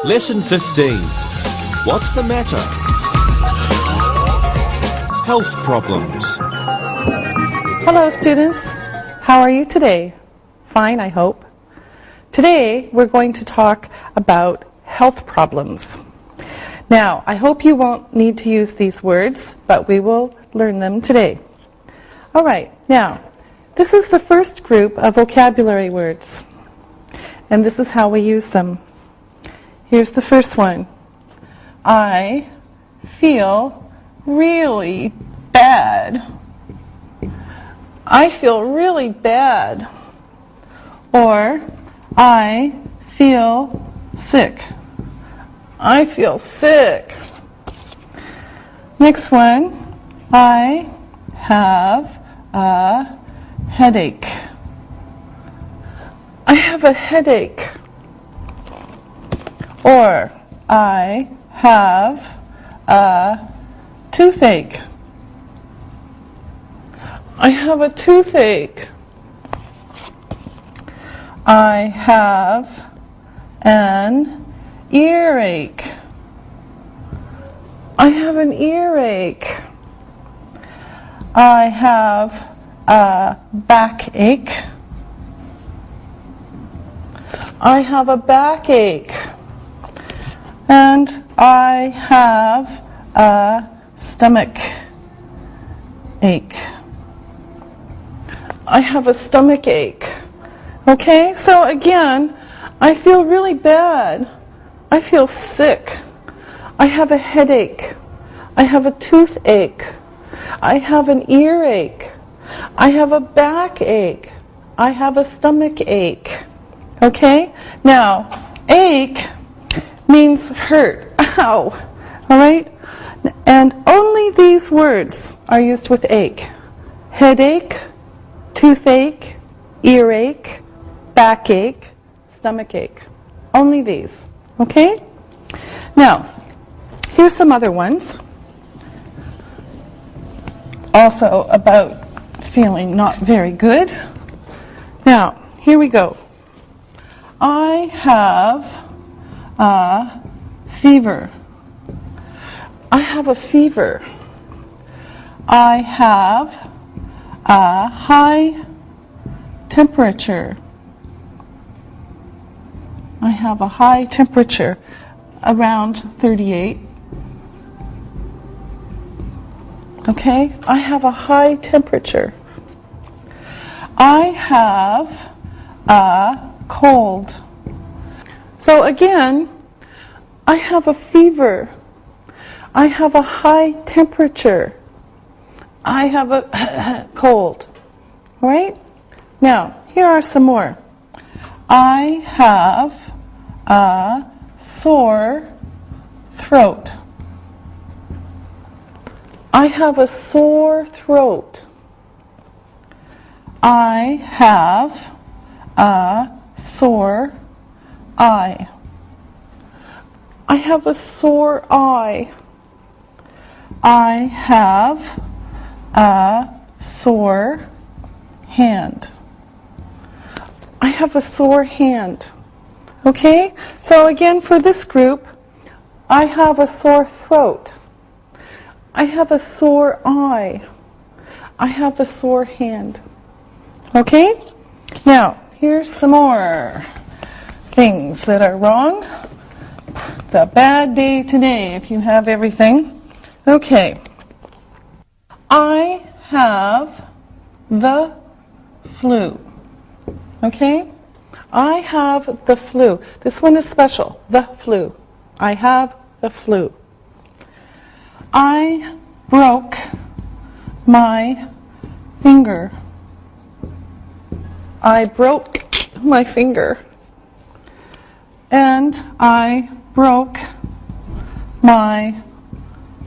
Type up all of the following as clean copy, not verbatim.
Lesson 15. What's the matter? Health problems. Hello students, how are you today? Fine, I hope. Today we're going to talk about health problems. Now, I hope you won't need to use these words, but we will learn them today. All right, now, this is the first group of vocabulary words, and this is how we use them. Here's the first one. I feel really bad. I feel really bad. Or, I feel sick. I feel sick. Next one. I have a headache. I have a headache. Or, I have a toothache. I have a toothache. I have an earache. I have an earache. I have a backache. I have a backache. And I have a stomach ache. I have a stomach ache. Okay, so again, I feel really bad. I feel sick. I have a headache. I have a toothache. I have an earache. I have a backache. I have a stomach ache. Okay, now, ache means hurt. Ow. All right? And only these words are used with ache. Headache, toothache, earache, backache, stomachache. Only these. Okay? Now, here's some other ones. Also about feeling not very good. Now, here we go. I have a fever. I have a fever. I have a high temperature. I have a high temperature, around 38. Okay? I have a high temperature. I have a cold. So again, I have a fever. I have a high temperature. I have a cold. All right? Now, here are some more. I have a sore throat. I have a sore throat. I have a sore eye. I have a sore eye. I have a sore hand. I have a sore hand. Okay? So again, for this group, I have a sore throat. I have a sore eye. I have a sore hand. Okay? Now, here's some more things that are wrong. It's a bad day today if you have everything. Okay. I have the flu. Okay? I have the flu. This one is special. The flu. I have the flu. I broke my finger. I broke my finger. And I broke my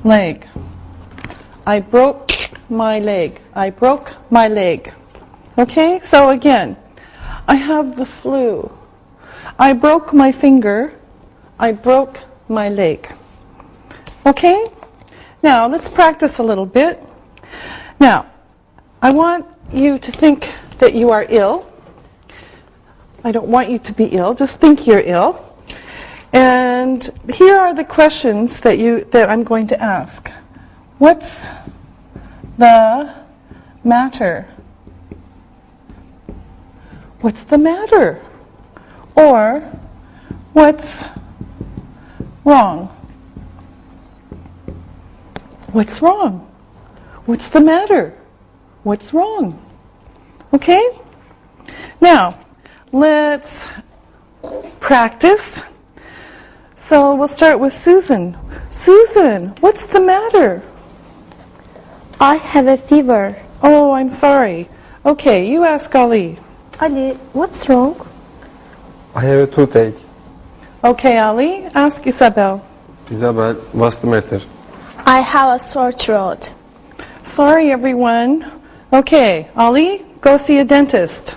leg. I broke my leg. I broke my leg. Okay, so again, I have the flu. I broke my finger. I broke my leg. Okay? Now, let's practice a little bit. Now, I want you to think that you are ill. I don't want you to be ill. Just think you're ill. And here are the questions that I'm going to ask. What's the matter? What's the matter? Or what's wrong? What's wrong? What's the matter? What's wrong? Okay? Now, let's practice. So we'll start with Susan. Susan, what's the matter? I have a fever. Oh, I'm sorry. Okay, you ask Ali. Ali, what's wrong? I have a toothache. Okay, Ali, ask Isabel. Isabel, what's the matter? I have a sore throat. Sorry, everyone. Okay, Ali, go see a dentist.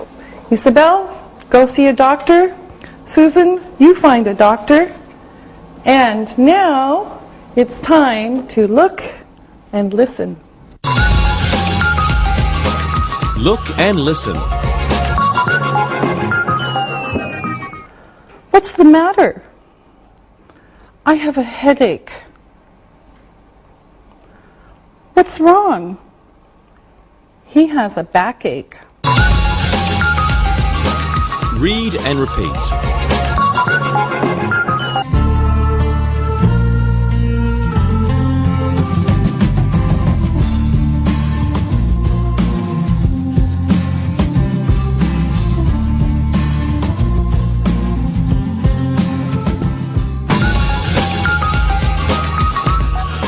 Isabel, go see a doctor. Susan, you find a doctor. And now it's time to look and listen. Look and listen. What's the matter? I have a headache. What's wrong? He has a backache. Read and repeat.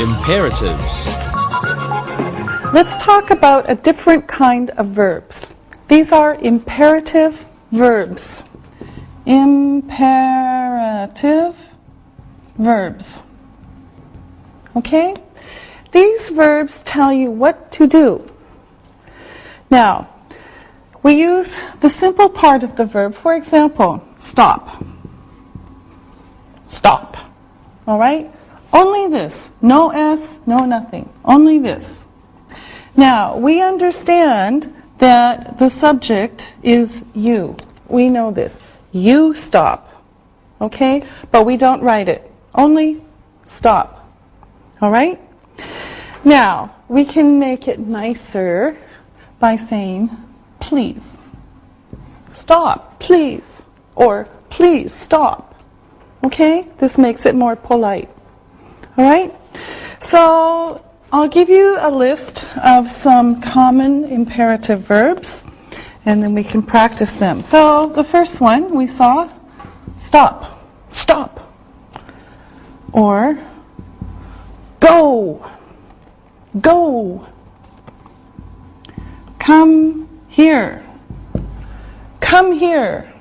Imperatives. Let's talk about a different kind of verbs. These are imperative verbs. Imperative verbs. Okay? These verbs tell you what to do. Now, we use the simple part of the verb. For example, stop. Stop. All right? Only this. No S, no nothing. Only this. Now, we understand that the subject is you. We know this. You stop. Okay? But we don't write it. Only stop. All right? Now, we can make it nicer by saying, please. Stop, please. Or, please, stop. Okay? This makes it more polite. All right? So, I'll give you a list of some common imperative verbs, and then we can practice them. So, the first one we saw, stop, stop. Or, go, go. Come here, come here.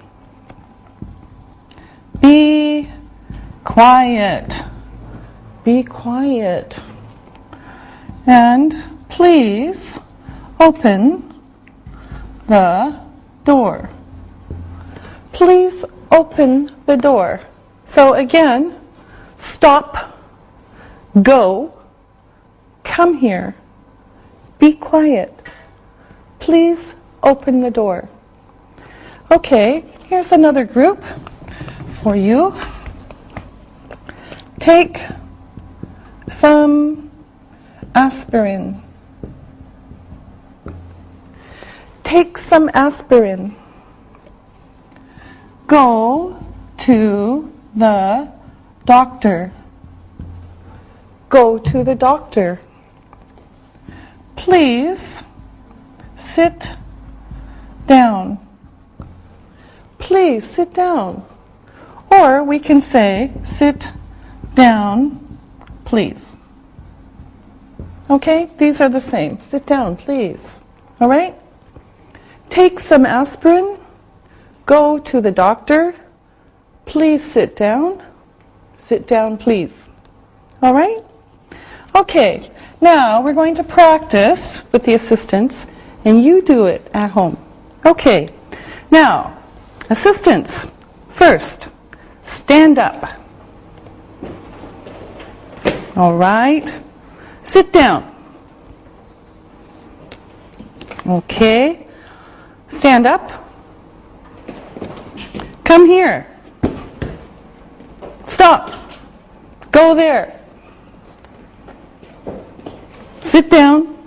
Be quiet, be quiet. And please open the door. Please open the door. So again, stop, go, come here, be quiet. Please open the door. Okay, here's another group for you. Take some aspirin. Take some aspirin. Go to the doctor. Go to the doctor. Please sit down. Please sit down. Or we can say, sit down, please. Okay, these are the same. Sit down, please. All right? Take some aspirin. Go to the doctor. Please sit down. Sit down, please. All right? Okay, now we're going to practice with the assistants, and you do it at home. Okay, now, assistants, first, stand up. All right. Sit down. Okay. Stand up. Come here. Stop. Go there. Sit down.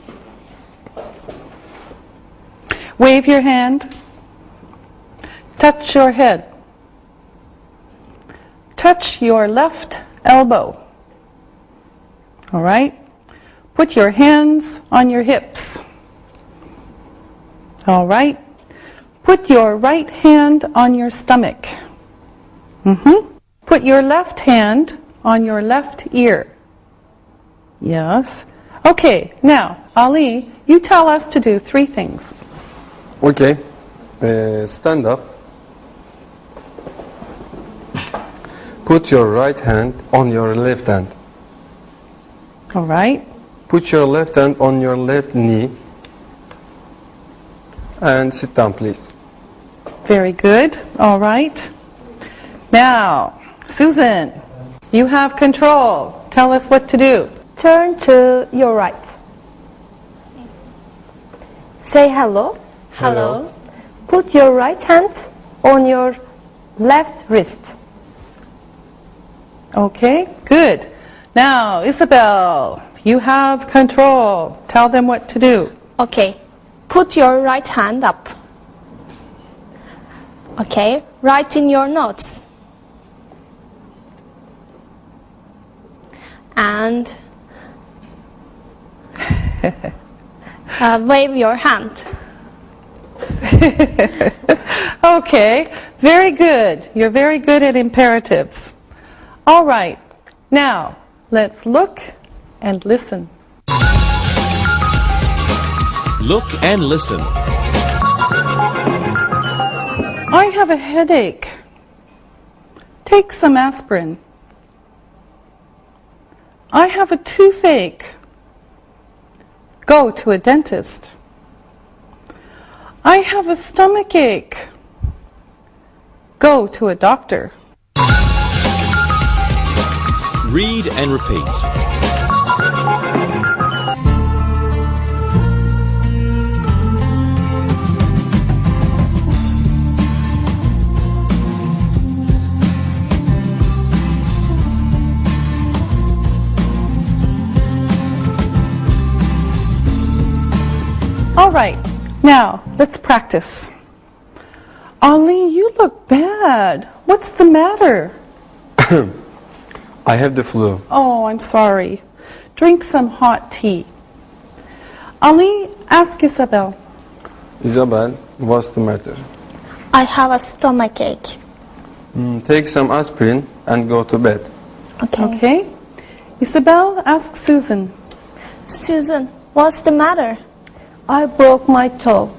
Wave your hand. Touch your head. Touch your left elbow. All right? Put your hands on your hips. All right? Put your right hand on your stomach. Put your left hand on your left ear. Yes. Okay, now, Ali, you tell us to do 3 things. Okay. Stand up. Put your right hand on your left hand. All right? Put your left hand on your left knee. And sit down, please. Very good. All right. Now, Susan, you have control. Tell us what to do. Turn to your right. Say hello. Hello. Put your right hand on your left wrist. Okay, good. Now, Isabel, you have control. Tell them what to do. Okay. Put your right hand up. Okay. Write in your notes. And wave your hand. Okay, very good. You're very good at imperatives. All right, now let's look and listen. Look and listen. I have a headache. Take some aspirin. I have a toothache. Go to a dentist. I have a stomach ache. Go to a doctor. Read and repeat. All right, now let's practice. Ali, you look bad. What's the matter? I have the flu. Oh, I'm sorry. Drink some hot tea. Ali, ask Isabel. Isabel, what's the matter? I have a stomach ache. Take some aspirin and go to bed. Okay. Isabel, ask Susan. Susan, what's the matter? I broke my toe.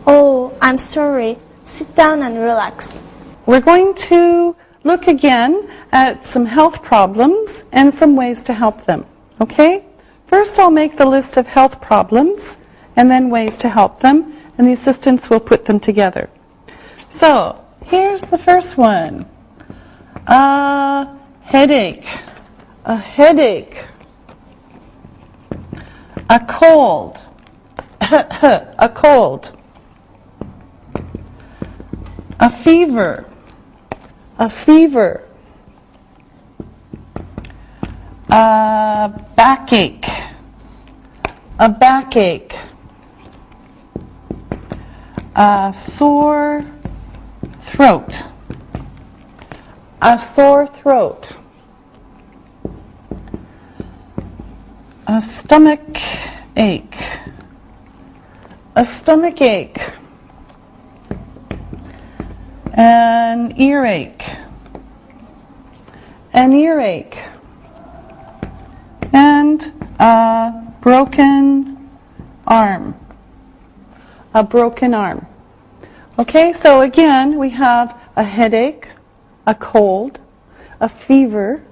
Oh, I'm sorry. Sit down and relax. We're going to look again at some health problems and some ways to help them. Okay? First, I'll make the list of health problems and then ways to help them, and the assistants will put them together. So, here's the first one. A headache. A headache. A cold. A cold. A fever. A fever. A backache. A backache. A sore throat. A sore throat. A stomach ache. A stomach ache. An earache. An earache. And a broken arm. A broken arm. Okay, so again, we have a headache, a cold, a fever,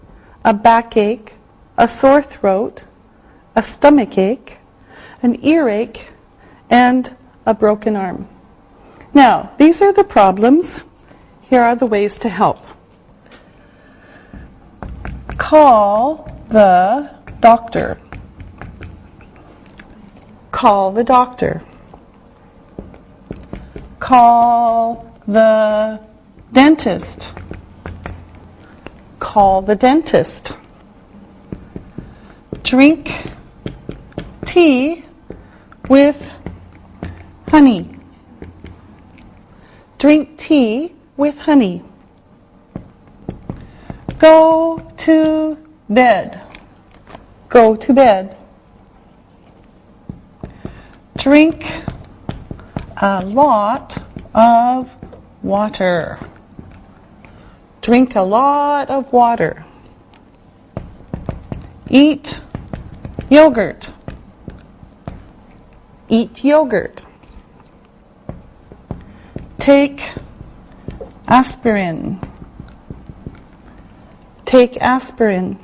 a backache, a sore throat, a stomach ache, an earache, and a broken arm. Now, these are the problems. Here are the ways to help. Call the doctor. Call the doctor. Call the dentist. call the dentist. Drink tea with honey. Drink tea with honey. Go to bed. Go to bed. Drink a lot of water. Drink a lot of water. Eat yogurt. Eat yogurt. Take aspirin. Take aspirin.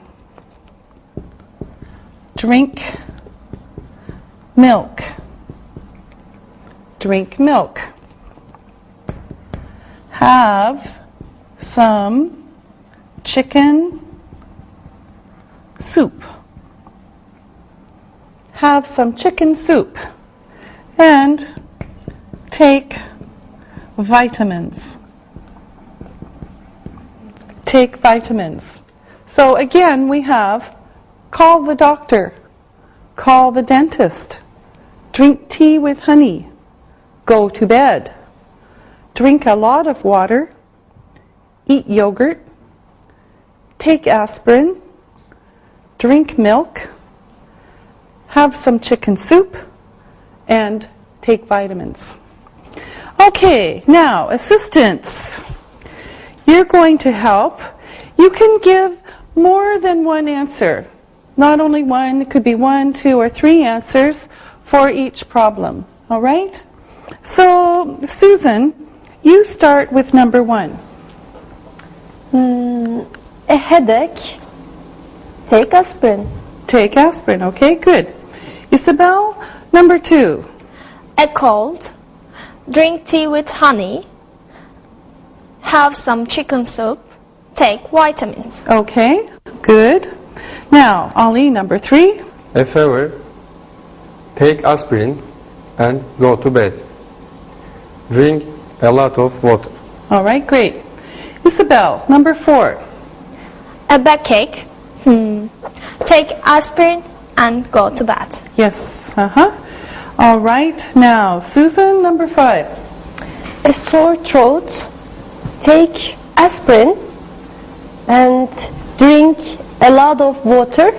Drink milk. Drink milk. Have some chicken soup. Have some chicken soup. And take vitamins. Take vitamins. So again, we have call the doctor, call the dentist, drink tea with honey, go to bed, drink a lot of water, eat yogurt, take aspirin, drink milk, have some chicken soup, and take vitamins. Okay, now assistants. You're going to help. You can give more than one answer. Not only one, it could be 1, 2, or 3 answers for each problem. All right? So, Susan, you start with number 1. A headache. Take aspirin. Take aspirin. Okay, good. Isabel, number 2. A cold. Drink tea with honey. Have some chicken soup. Take vitamins. Okay, good. Now, Ali, number 3. A fever, take aspirin and go to bed. Drink a lot of water. All right, great. Isabel, number 4. A backache. Take aspirin and go to bed. Yes, All right, now, Susan, number 5. A sore throat. Take aspirin and drink a lot of water.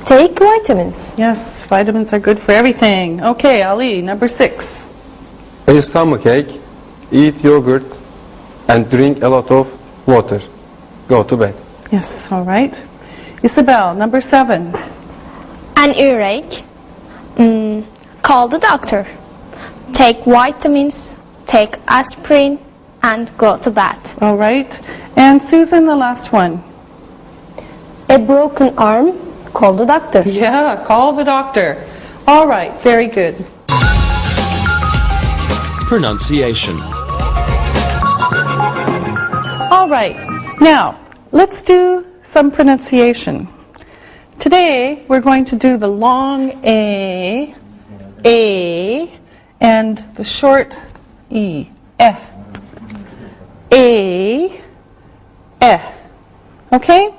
Take vitamins. Yes, vitamins are good for everything. Okay, Ali, number 6. A stomachache, eat yogurt and drink a lot of water. Go to bed. Yes, all right. Isabel, number 7. An earache. Call the doctor. Take vitamins. Take aspirin and go to bed. All right. And Susan, the last one. A broken arm. Call the doctor. Yeah, call the doctor. All right, very good. Pronunciation. All right, now let's do some pronunciation. Today we're going to do the long A, and the short E, A, okay?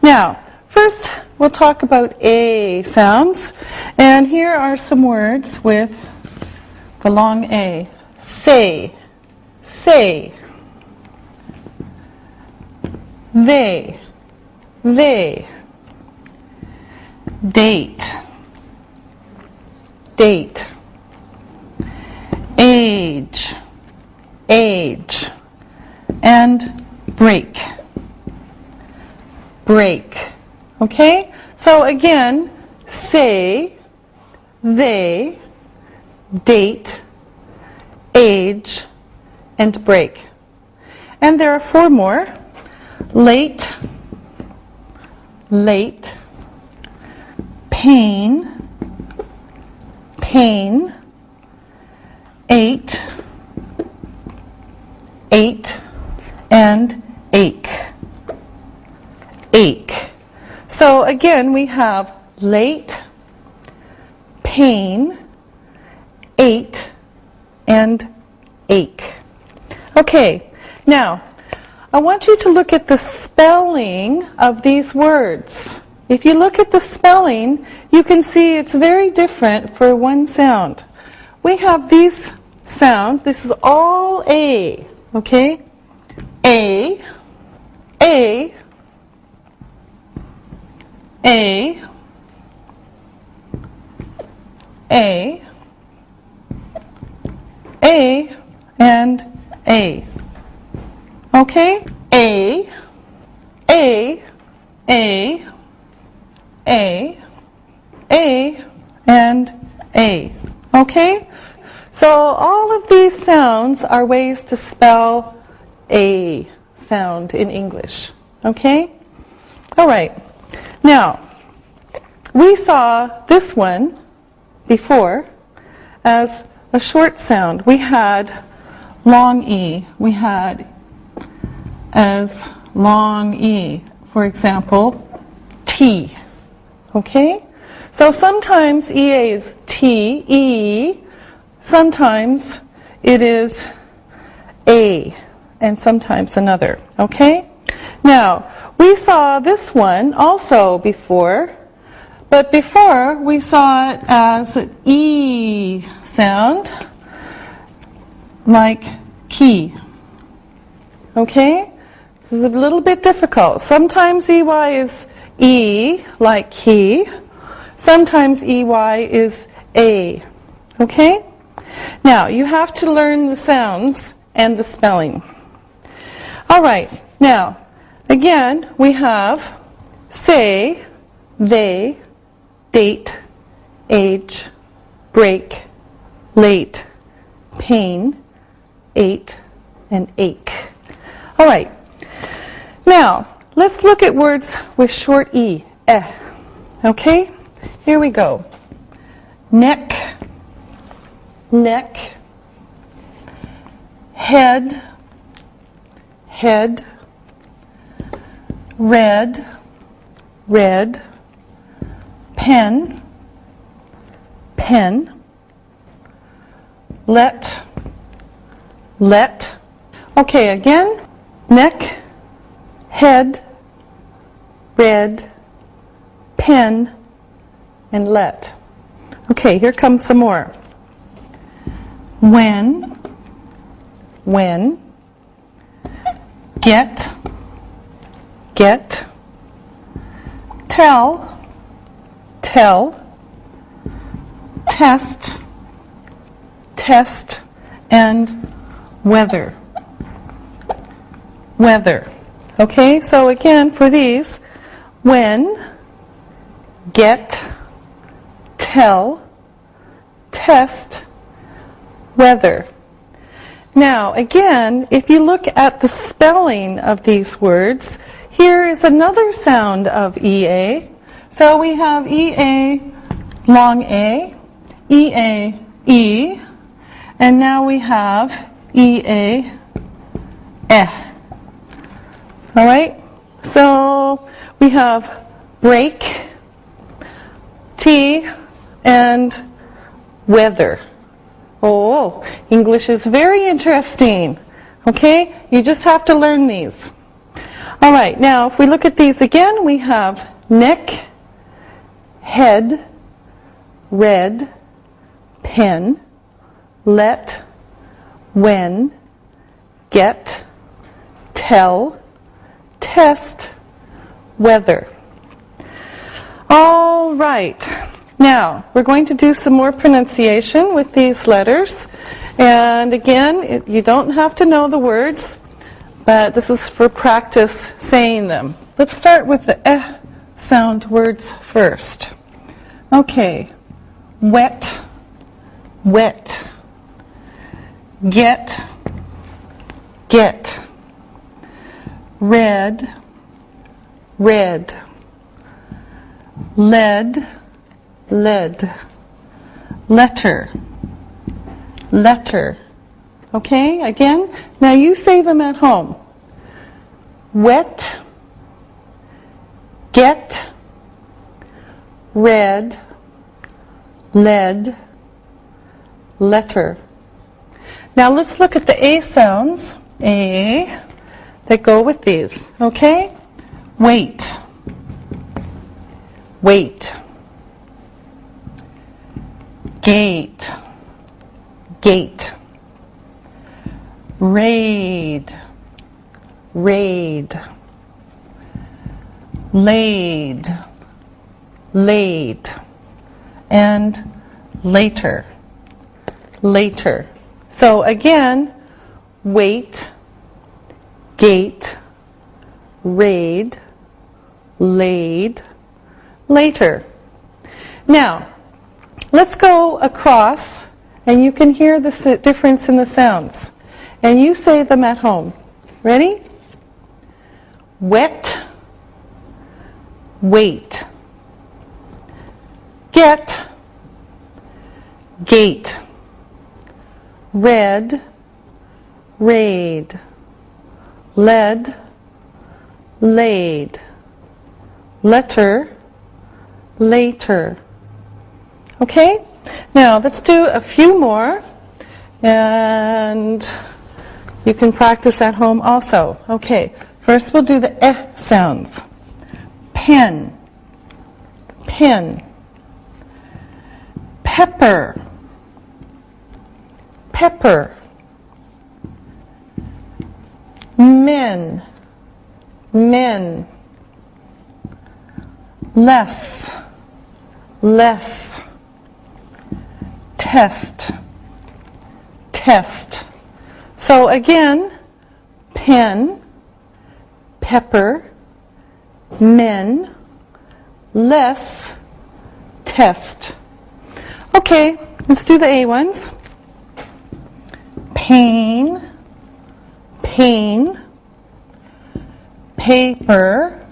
Now, first we'll talk about A sounds, and here are some words with the long A. Say, say. They. Date, date. Age, age. And break, break. Okay? So again, say, they, date, age, and break. And there are 4 more. Late, late. Pain, pain. Ate, ate. And ache, ache. So again, we have late, pain, ate, and ache. Okay, now I want you to look at the spelling of these words. If you look at the spelling, you can see it's very different for one sound. We have these sounds. This is all A, okay? A, A, A, A, A, and A. Okay? A, A, A, A, A, and A. Okay? So all of these sounds are ways to spell A sound in English. Okay? All right. Now, we saw this one before as a short sound. We had long E. We had as long E. For example, T. Okay? So sometimes EA is T, E. Sometimes it is A, and sometimes another. Okay? Now, we saw this one also before, but before we saw it as an E sound, like key. Okay? This is a little bit difficult. Sometimes EY is E, like key. Sometimes EY is A. Okay? Now, you have to learn the sounds and the spelling. All right. Now, again, we have say, they, date, age, break, late, pain, ate, and ache. All right. Now, let's look at words with short E. Eh. Okay? Here we go. Neck, neck, head, head, red, red, pen, pen, let, let. Okay, again, neck, head, red, pen, and let. Okay, here comes some more. When, get, get, tell, tell, test, test, and weather, weather. Okay, so again for these, when, get, tell, test, weather. Now, again, if you look at the spelling of these words, here is another sound of EA. So we have EA, long A, EA, E, and now we have EA, eh. All right? So we have break, T, and weather. Oh, English is very interesting. Okay? You just have to learn these. All right, now if we look at these again, we have neck, head, red, pen, let, when, get, tell, test, weather. All right. Now, we're going to do some more pronunciation with these letters. And again, you don't have to know the words, but this is for practice saying them. Let's start with the eh sound words first. Okay. Wet, wet. Get, get. Red, red. Lead, lead. Letter, letter. Okay, again, now you say them at home. Wet, get, red, lead, letter. Now let's look at the A sounds. A, that go with these, okay? Wait. Wait. Gate. Gate. Raid. Raid. Laid. Laid. And later. Later. So again, wait, gate, raid, laid, later. Now, let's go across, and you can hear the difference in the sounds. And you say them at home. Ready? Wet, wait, get, gate, red, raid, led, laid, letter, later. Okay? Now, let's do a few more, and you can practice at home also. Okay, first we'll do the eh sounds. Pen, pen, pepper, pepper, men, men, less, less, test, test. So again, pen, pepper, men, less, test. Okay, let's do the A ones. Pain, pain, paper,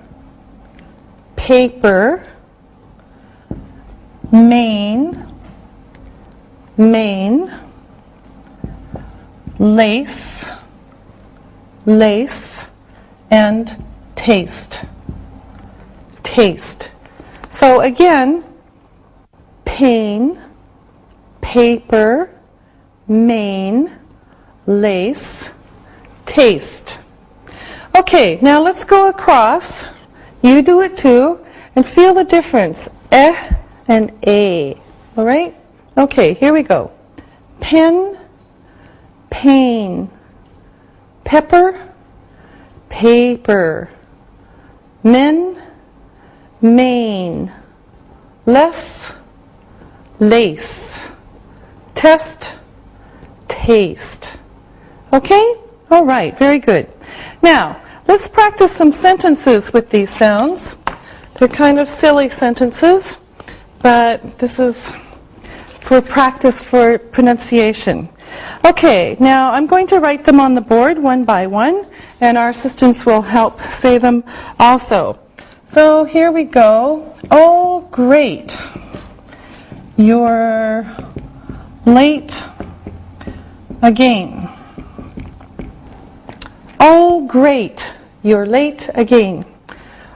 paper, main, main, lace, lace, and taste, taste. So again, pain, paper, main, lace, taste. Okay, now let's go across. You do it too, and feel the difference. Eh and A. All right? Okay, here we go. Pen, pain, pepper, paper, men, main, less, lace, test, taste. Okay? All right, very good. Now, let's practice some sentences with these sounds. They're kind of silly sentences, but this is for practice for pronunciation. Okay, now I'm going to write them on the board one by one, and our assistants will help say them also. So here we go. Oh, great. You're late again. Oh, great. You're late again.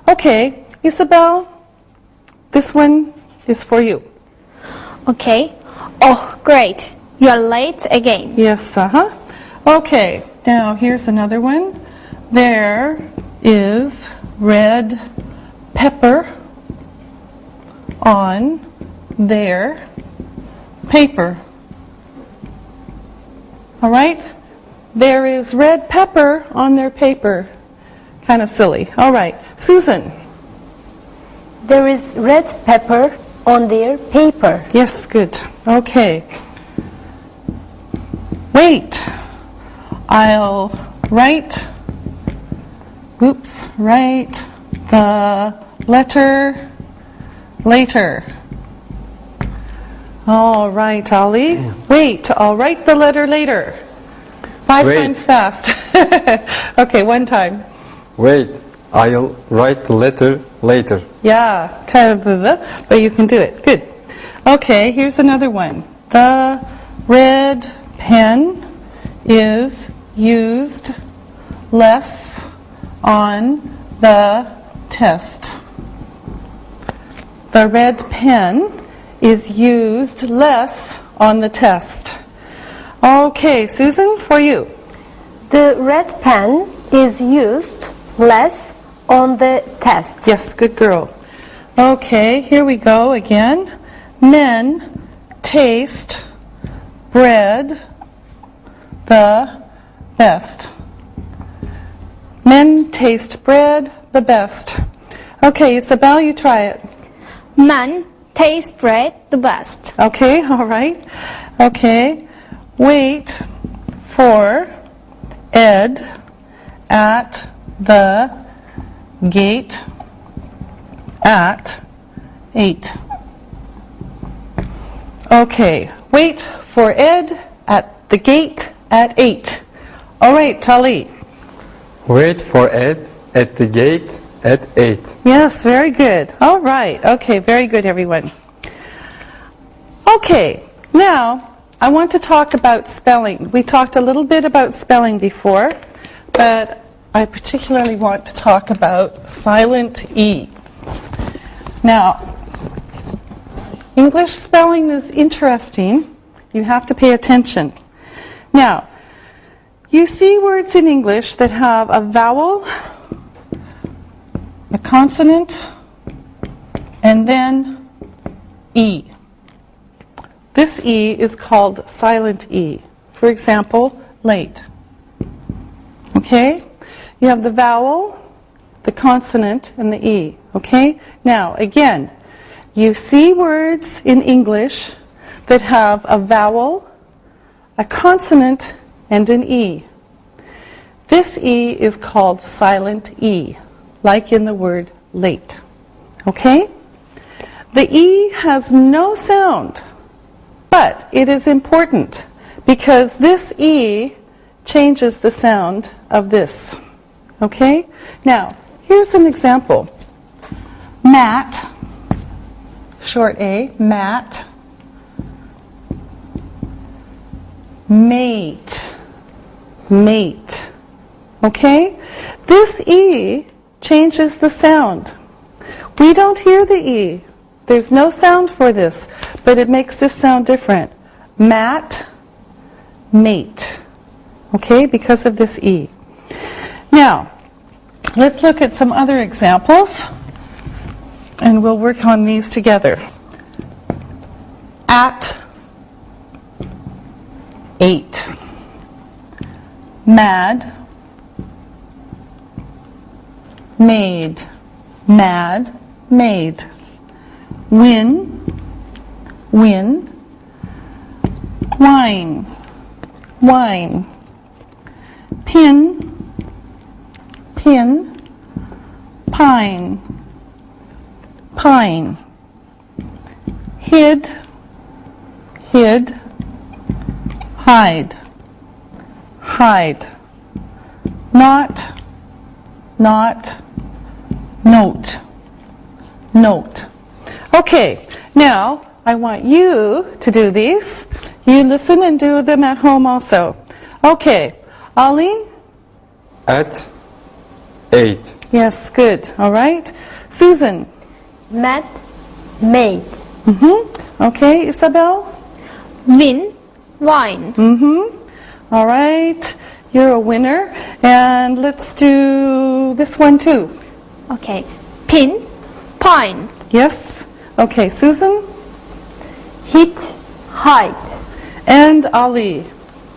Okay, Isabel, this one is for you. Okay. Oh, great. You're late again. Yes, Okay, now here's another one. There is red pepper on their paper. All right? There is red pepper on their paper. Kind of silly. All right. Susan. There is red pepper on their paper. Yes, good. Okay. Wait. I'll write the letter later. All right, Ali. Wait, I'll write the letter later. 5 Wait. times fast. Okay, one time. Wait, I'll write the letter later. Yeah, kind of, but you can do it. Good. Okay, here's another one. The red pen is used less on the test. The red pen is used less on the test. Okay, Susan, for you. The red pen is used less on the test. Yes, good girl. Okay, here we go again. Men taste bread the best. Men taste bread the best. Okay, Isabel, you try it. Men taste bread the best. Okay, all right. Okay, wait for Ed at the gate at 8. Okay, wait for Ed at the gate at 8. All right, Tali. Wait for Ed at the gate at 8. Yes, very good. All right. Okay, very good, everyone. Okay, now I want to talk about spelling. We talked a little bit about spelling before, but I particularly want to talk about silent E. Now, English spelling is interesting. You have to pay attention. Now, you see words in English that have a vowel, a consonant, and then E. This E is called silent E. For example, late. Okay? You have the vowel, the consonant, and the E. Okay? Now, again, you see words in English that have a vowel, a consonant, and an E. This E is called silent E, like in the word late. Okay? The E has no sound, but it is important because this E changes the sound of this. Okay? Now, here's an example. Matt, short A, Matt, mate, mate. Okay? This E changes the sound. We don't hear the E. There's no sound for this, but it makes this sound different. Matt, mate. Okay? Because of this E. Now, let's look at some other examples, and we'll work on these together. At 8. Mad, made, mad, made. Win, win. Wine, wine. Pin, pin. Pine, pine. Hid, hid. Hide, hide. Not, not. Note, note. Okay, now I want you to do these. You listen and do them at home also. Okay, Ali? At 8. Yes, good. All right. Susan? Met, made. Okay, Isabel? Win, wine. All right, you're a winner. And let's do this one too. Okay. Pin, pine. Yes? Okay, Susan? Hit, hide. And Ali?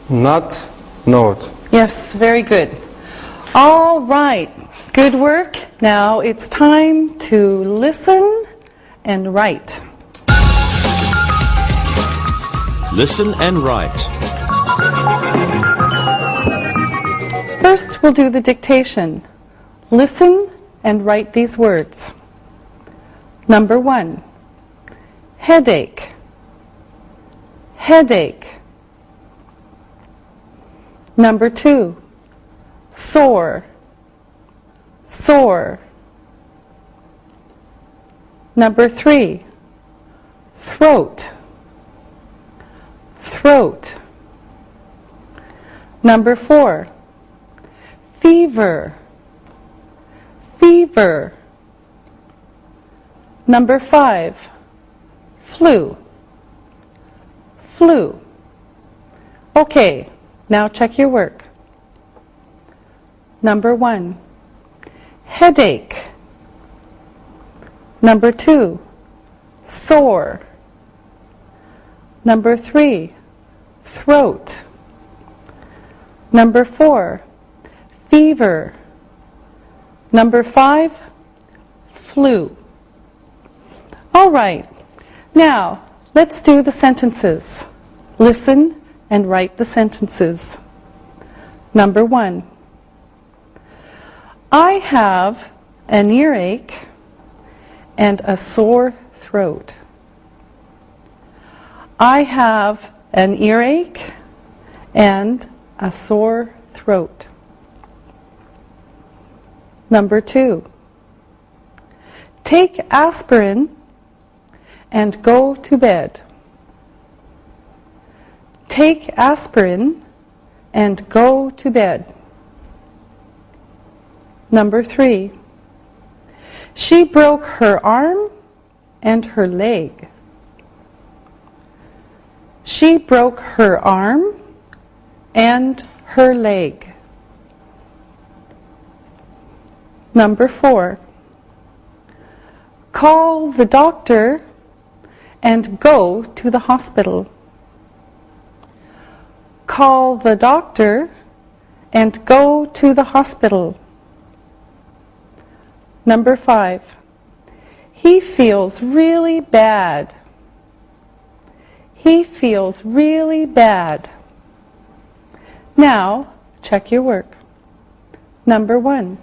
Not, note. Yes, very good. All right, good work. Now it's time to listen and write. Listen and write. First, we'll do the dictation. Listen and write these words. Number 1, headache, headache. Number 2, sore, sore. Number 3, throat, throat. Number 4, fever, fever. Number 5, flu, flu. Okay, now check your work. Number 1, headache. Number 2, sore. Number 3, throat. Number 4, fever. Number 5, flu. All right, now let's do the sentences. Listen and write the sentences. Number 1, I have an earache and a sore throat. I have an earache and a sore throat. Number 2, take aspirin and go to bed. Take aspirin and go to bed. Number 3, she broke her arm and her leg. She broke her arm and her leg. Number 4, call the doctor and go to the hospital. Call the doctor and go to the hospital. Number 5, he feels really bad. He feels really bad. Now, check your work. Number 1,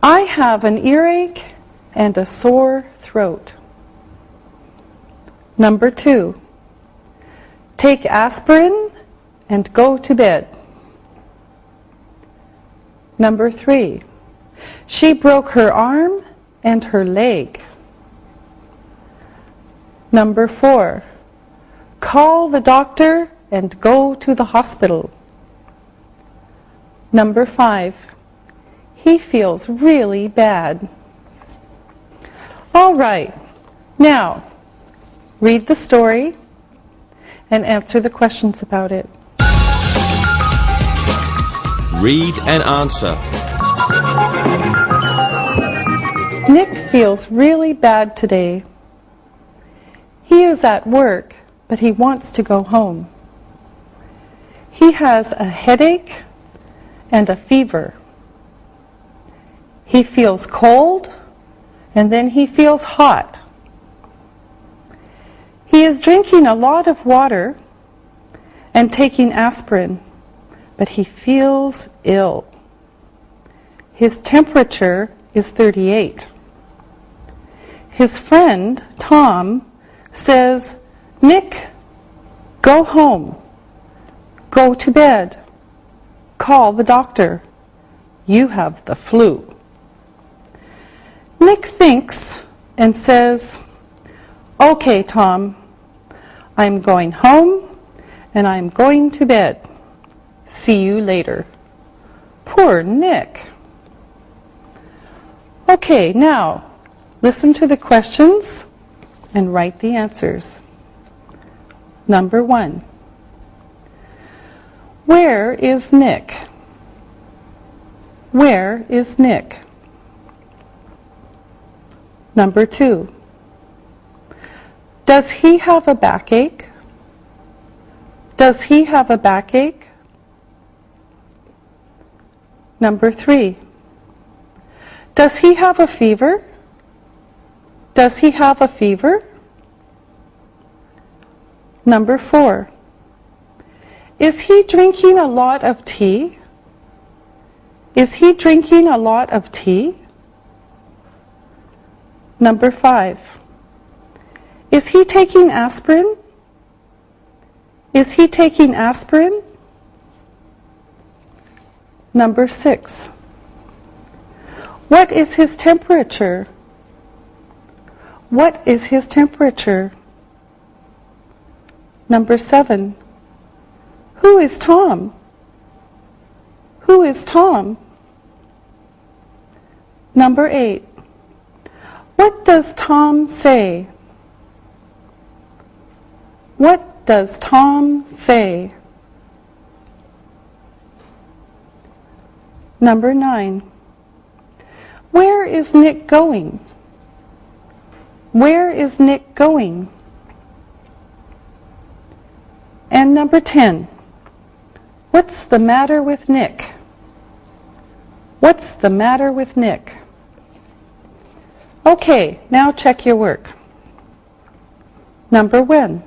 I have an earache and a sore throat. Number 2, take aspirin and go to bed. Number 3, she broke her arm and her leg. Number 4, call the doctor and go to the hospital. Number 5, he feels really bad. All right, now read the story and answer the questions about it. Read and answer. Nick feels really bad today. He is at work, but he wants to go home. He has a headache and a fever. He feels cold, and then he feels hot. He is drinking a lot of water and taking aspirin, but he feels ill. His temperature is 38. His friend, Tom, says, Nick, go home. Go to bed. Call the doctor. You have the flu. Nick thinks and says, okay, Tom, I'm going home and I'm going to bed. See you later. Poor Nick. Okay, now listen to the questions and write the answers. Number 1, where is Nick? Where is Nick? Number 2, does he have a backache? Does he have a backache? Number 3, does he have a fever? Does he have a fever? Number 4, is he drinking a lot of tea? Is he drinking a lot of tea? Number 5, is he taking aspirin? Is he taking aspirin? Number 6, what is his temperature? What is his temperature? Number 7, who is Tom? Who is Tom? Number 8, what does Tom say? What does Tom say? Number 9. Where is Nick going? Where is Nick going? And number 10. What's the matter with Nick? What's the matter with Nick? Okay, now check your work. Number 1.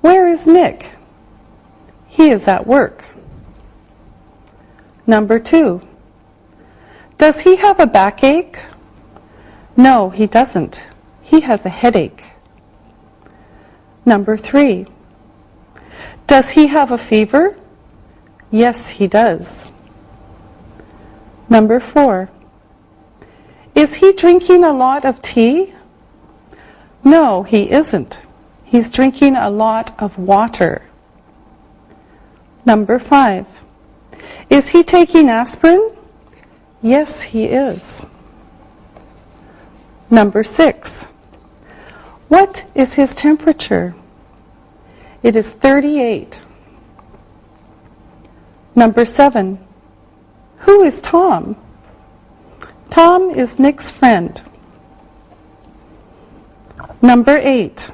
Where is Nick? He is at work. Number 2. Does he have a backache? No, he doesn't. He has a headache. Number 3. Does he have a fever? Yes, he does. Number 4. Is he drinking a lot of tea? No, he isn't. He's drinking a lot of water. Number 5. Is he taking aspirin? Yes, he is. Number 6. What is his temperature? It is 38. Number 7. Who is Tom? Tom is Nick's friend. Number 8.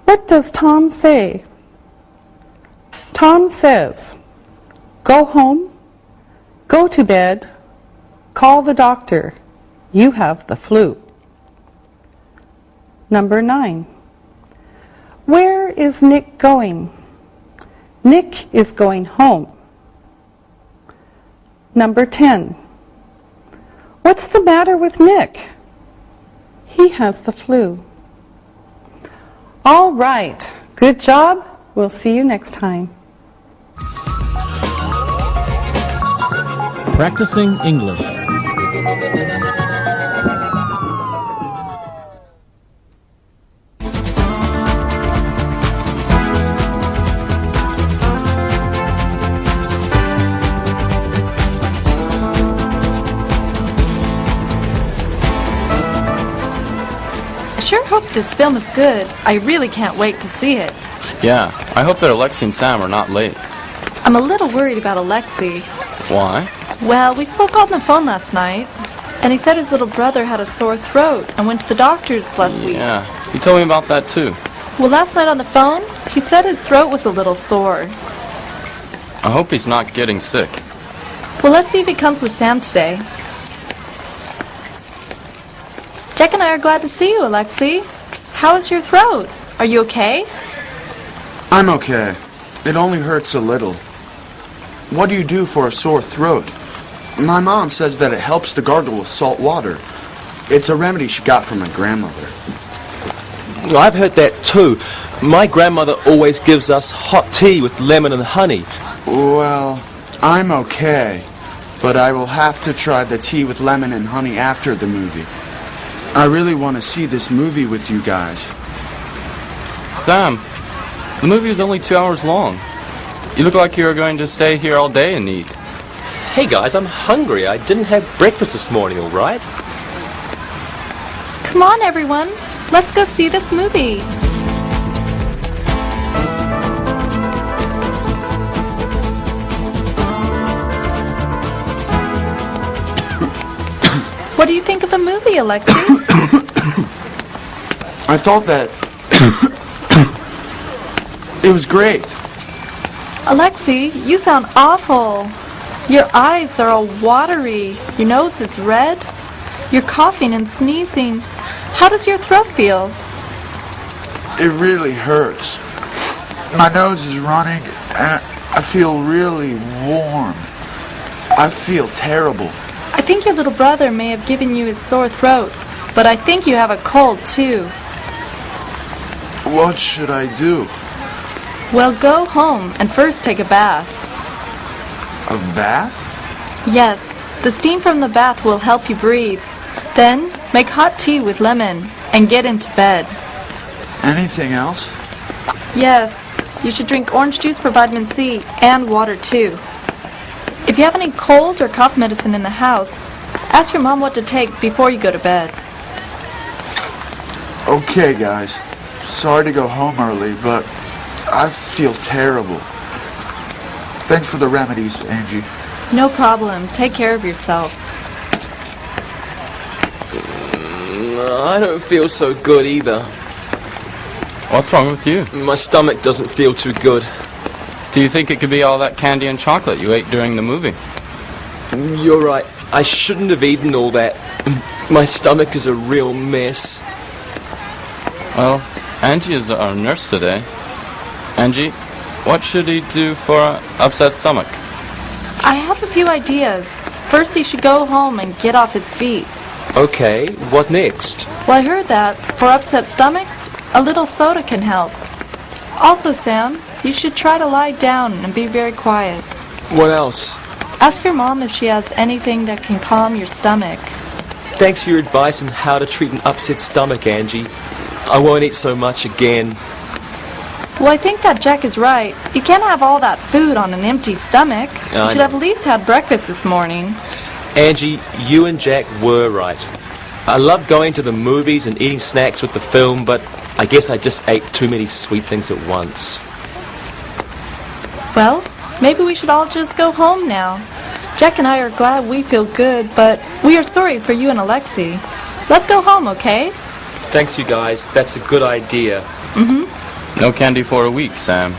What does Tom say? Tom says, go home, go to bed, call the doctor. You have the flu. Number 9. Where is Nick going? Nick is going home. Number 10. What's the matter with Nick? He has the flu. All right. Good job. We'll see you next time. Practicing English. I sure hope this film is good. I really can't wait to see it. Yeah, I hope that Alexi and Sam are not late. I'm a little worried about Alexi. Why? Well, we spoke on the phone last night, and he said his little brother had a sore throat and went to the doctor's last week. Yeah, he told me about that too. Well, last night on the phone, he said his throat was a little sore. I hope he's not getting sick. Well, let's see if he comes with Sam today. Jack and I are glad to see you, Alexi. How is your throat? Are you okay? I'm okay. It only hurts a little. What do you do for a sore throat? My mom says that it helps to gargle with salt water. It's a remedy she got from my grandmother. Well, I've heard that too. My grandmother always gives us hot tea with lemon and honey. Well, I'm okay, but I will have to try the tea with lemon and honey after the movie. I really want to see this movie with you guys. Sam, the movie is only 2 hours long. You look like you're going to stay here all day and eat. Hey guys, I'm hungry. I didn't have breakfast this morning, all right? Come on, everyone. Let's go see this movie. What do you think of the movie, Alexi? I thought that it was great. Alexi, you sound awful. Your eyes are all watery. Your nose is red. You're coughing and sneezing. How does your throat feel? It really hurts. My nose is running and I feel really warm. I feel terrible. I think your little brother may have given you his sore throat, but I think you have a cold too. What should I do? Well, go home and first take a bath. A bath? Yes, the steam from the bath will help you breathe. Then, make hot tea with lemon and get into bed. Anything else? Yes, you should drink orange juice for vitamin C and water too. If you have any cold or cough medicine in the house, ask your mom what to take before you go to bed. Okay, guys. Sorry to go home early, but I feel terrible. Thanks for the remedies, Angie. No problem. Take care of yourself. I don't feel so good either. What's wrong with you? My stomach doesn't feel too good. Do you think it could be all that candy and chocolate you ate during the movie? You're right. I shouldn't have eaten all that. My stomach is a real mess. Well, Angie is our nurse today. Angie, what should he do for an upset stomach? I have a few ideas. First, he should go home and get off his feet. Okay, what next? Well, I heard that for upset stomachs, a little soda can help. Also, Sam, you should try to lie down and be very quiet. What else? Ask your mom if she has anything that can calm your stomach. Thanks for your advice on how to treat an upset stomach, Angie. I won't eat so much again. Well, I think that Jack is right. You can't have all that food on an empty stomach. You should have at least had breakfast this morning. Angie, you and Jack were right. I love going to the movies and eating snacks with the film, but I guess I just ate too many sweet things at once. Well, maybe we should all just go home now. Jack and I are glad we feel good, but we are sorry for you and Alexei. Let's go home, okay? Thanks, you guys. That's a good idea. No candy for a week, Sam.